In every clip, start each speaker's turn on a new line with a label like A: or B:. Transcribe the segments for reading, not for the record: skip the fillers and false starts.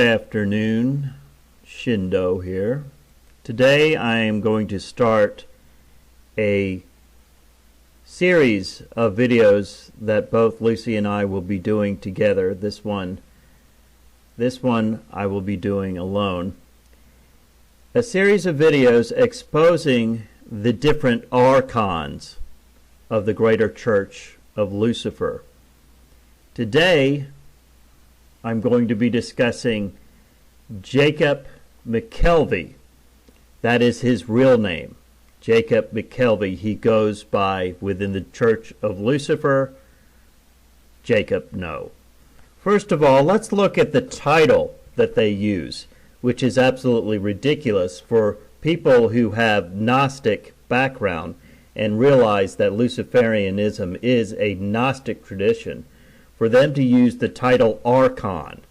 A: afternoon. Shindo here. Today I am going to start a series of videos that both Lucy and I will be doing together. This one I will be doing alone. A series of videos exposing the different archons of the Greater Church of Lucifer. Today I'm going to be discussing Jacob McKelvey. That is his real name, Jacob McKelvey. He goes by, within the Church of Lucifer, Jacob No. First of all, let's look at the title that they use, which is absolutely ridiculous for people who have Gnostic background and realize that Luciferianism is a Gnostic tradition. For them to use the title Archon.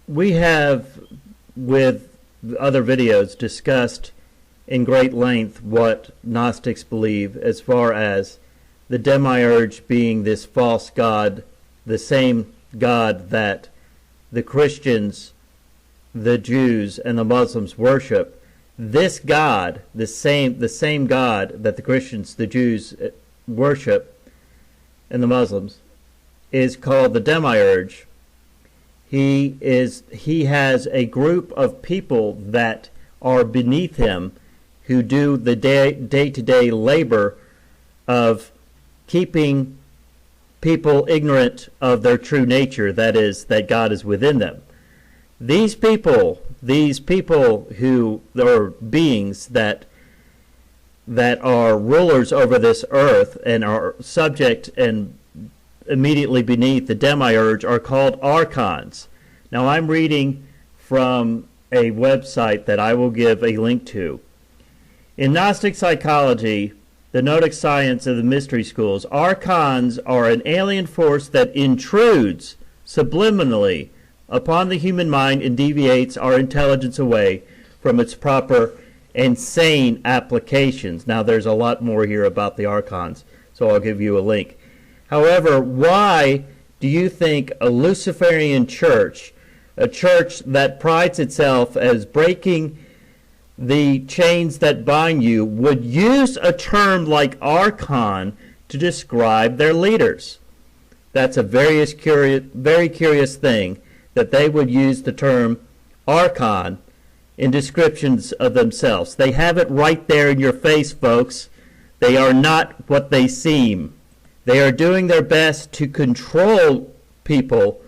A: We have, with other videos, discussed in great length what Gnostics believe as far as the demiurge being this false god, the same god that the Christians, the Jews, and the Muslims worship. This god, the same god that the Christians, the Jews worship, and the Muslims, is called the demiurge. He has a group of people that are beneath him who do the day-to-day labor of keeping people ignorant of their true nature, that is, that God is within them. These people who are beings that are rulers over this earth and are subject and immediately beneath the demiurge are called archons. Now I'm reading from a website that I will give a link to. In Gnostic psychology, the Gnostic science of the mystery schools, archons are an alien force that intrudes subliminally upon the human mind and deviates our intelligence away from its proper and sane applications. Now there's a lot more here about the archons, so I'll give you a link. However, why do you think a Luciferian church, a church that prides itself as breaking the chains that bind you, would use a term like archon to describe their leaders? That's a very curious thing, that they would use the term archon in descriptions of themselves. They have it right there in your face, folks. They are not what they seem. They are doing their best to control people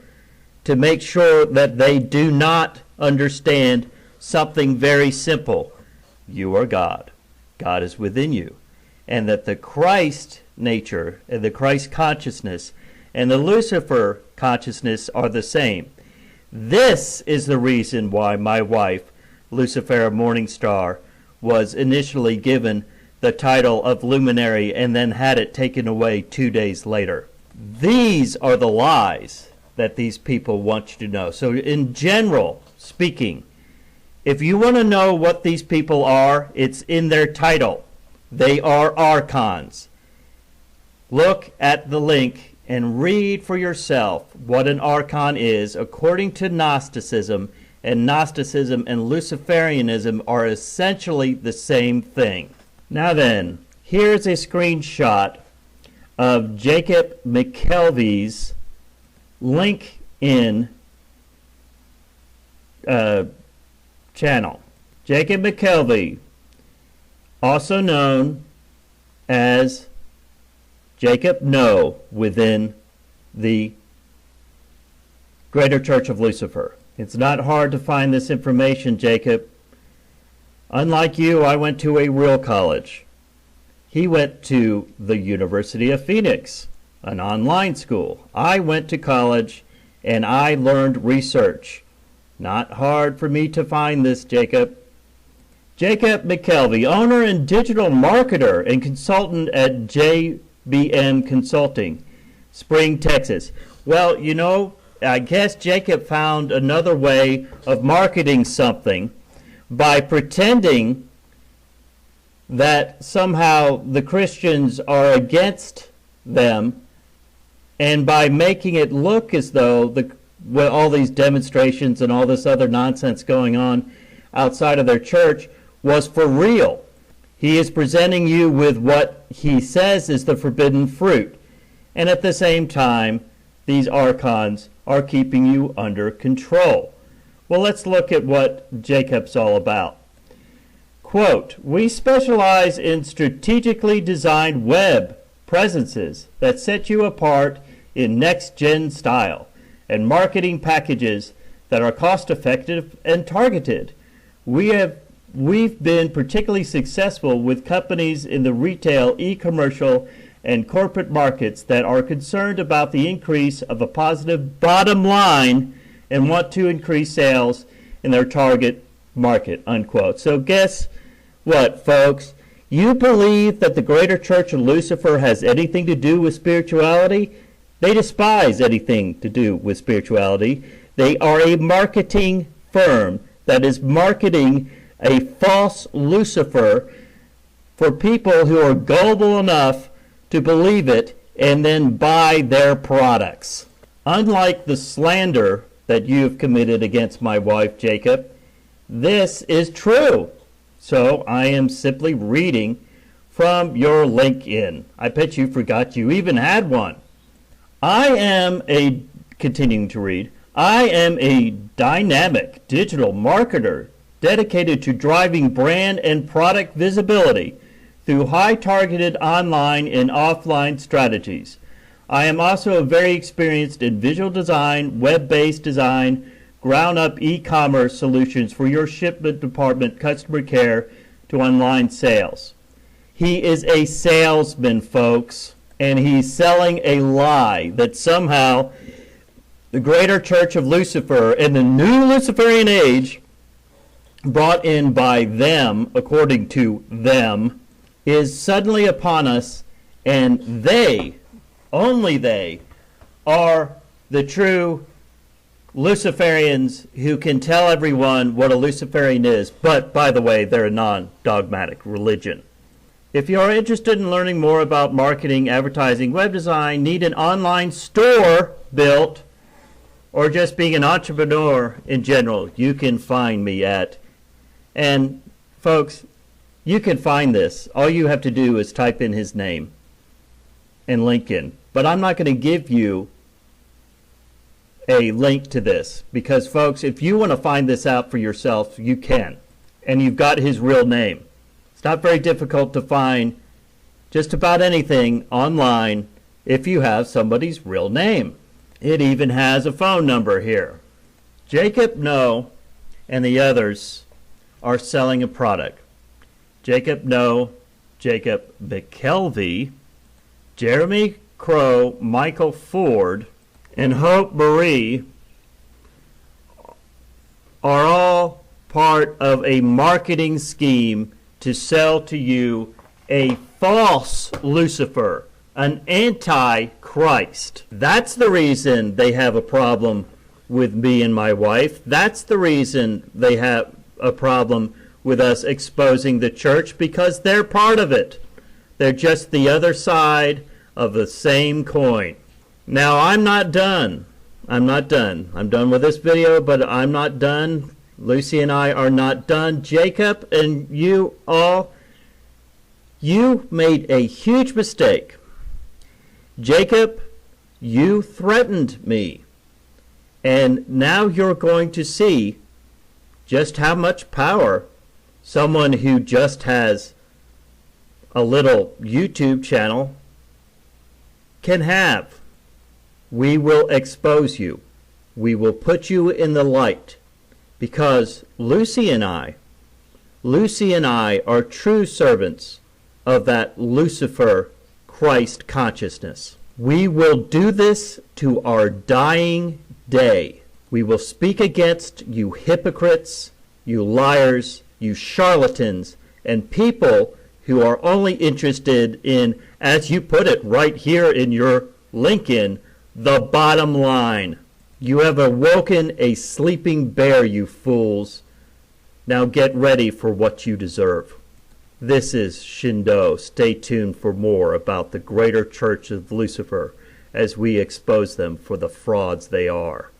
A: to make sure that they do not understand something very simple. You are God. God is within you. And that the Christ nature and the Christ consciousness and the Lucifer consciousness are the same. This is the reason why my wife, Lucifer Morningstar, was initially given the title of luminary and then had it taken away 2 days later. These are the lies that these people want you to know. So in general speaking, if you want to know what these people are, it's in their title. They are archons. Look at the link and read for yourself what an archon is according to Gnosticism. And Gnosticism and Luciferianism are essentially the same thing. Now then, here's a screenshot of Jacob McKelvey's LinkedIn channel. Jacob McKelvey, also known as Jacob No within the Greater Church of Lucifer. It's not hard to find this information, Jacob. Unlike you, I went to a real college. He went to the University of Phoenix, an online school. I went to college and I learned research. Not hard for me to find this, Jacob. Jacob McKelvey, owner and digital marketer and consultant at JBM Consulting, Spring, Texas. Well, you know, I guess Jacob found another way of marketing something by pretending that somehow the Christians are against them, and by making it look as though with all these demonstrations and all this other nonsense going on outside of their church was for real. He is presenting you with what he says is the forbidden fruit. And at the same time, these archons are keeping you under control. Well, let's look at what Jacob's all about. Quote, "We specialize in strategically designed web presences that set you apart in next-gen style and marketing packages that are cost-effective and targeted. We've been particularly successful with companies in the retail, e-commercial, and corporate markets that are concerned about the increase of a positive bottom line and want to increase sales in their target market," unquote. So guess what, folks? You believe that the Greater Church of Lucifer has anything to do with spirituality? They despise anything to do with spirituality. They are a marketing firm that is marketing a false Lucifer for people who are gullible enough to believe it and then buy their products. Unlike the slander that you have committed against my wife, Jacob, this is true. So I am simply reading from your LinkedIn. I bet you forgot you even had one. Continuing to read, "I am a dynamic digital marketer dedicated to driving brand and product visibility through high-targeted online and offline strategies. I am also very experienced in visual design, web-based design, ground-up e-commerce solutions for your shipment department, customer care, to online sales." He is a salesman, folks, and he's selling a lie that somehow the Greater Church of Lucifer and the new Luciferian age, brought in by them, according to them, is suddenly upon us, and they, only they, are the true Luciferians who can tell everyone what a Luciferian is. But, by the way, they're a non-dogmatic religion. If you are interested in learning more about marketing, advertising, web design, need an online store built, or just being an entrepreneur in general, you can find me at, and folks, you can find this. All you have to do is type in his name and LinkedIn. But I'm not going to give you a link to this because, folks, if you want to find this out for yourself, you can. And you've got his real name. It's not very difficult to find just about anything online if you have somebody's real name. It even has a phone number here. Jacob No and the others are selling a product. Jacob No, Jacob McKelvey, Jeremy Crow, Michael Ford, and Hope Marie are all part of a marketing scheme to sell to you a false Lucifer, an anti-Christ. That's the reason they have a problem with me and my wife. That's the reason they have a problem with us exposing the church, because they're part of it. They're just the other side of the same coin. Now, I'm not done. I'm done with this video, but I'm not done. Lucy and I are not done. Jacob and you all, you made a huge mistake. Jacob, you threatened me. And now you're going to see just how much power someone who just has a little YouTube channel can have. We will expose you. We will put you in the light, because Lucy and I are true servants of that Lucifer Christ consciousness. We will do this to our dying day. We will speak against you hypocrites, you liars, you charlatans, and people who are only interested in, as you put it right here in your LinkedIn, the bottom line. You have awoken a sleeping bear, you fools. Now get ready for what you deserve. This is Shindo. Stay tuned for more about the Greater Church of Lucifer as we expose them for the frauds they are.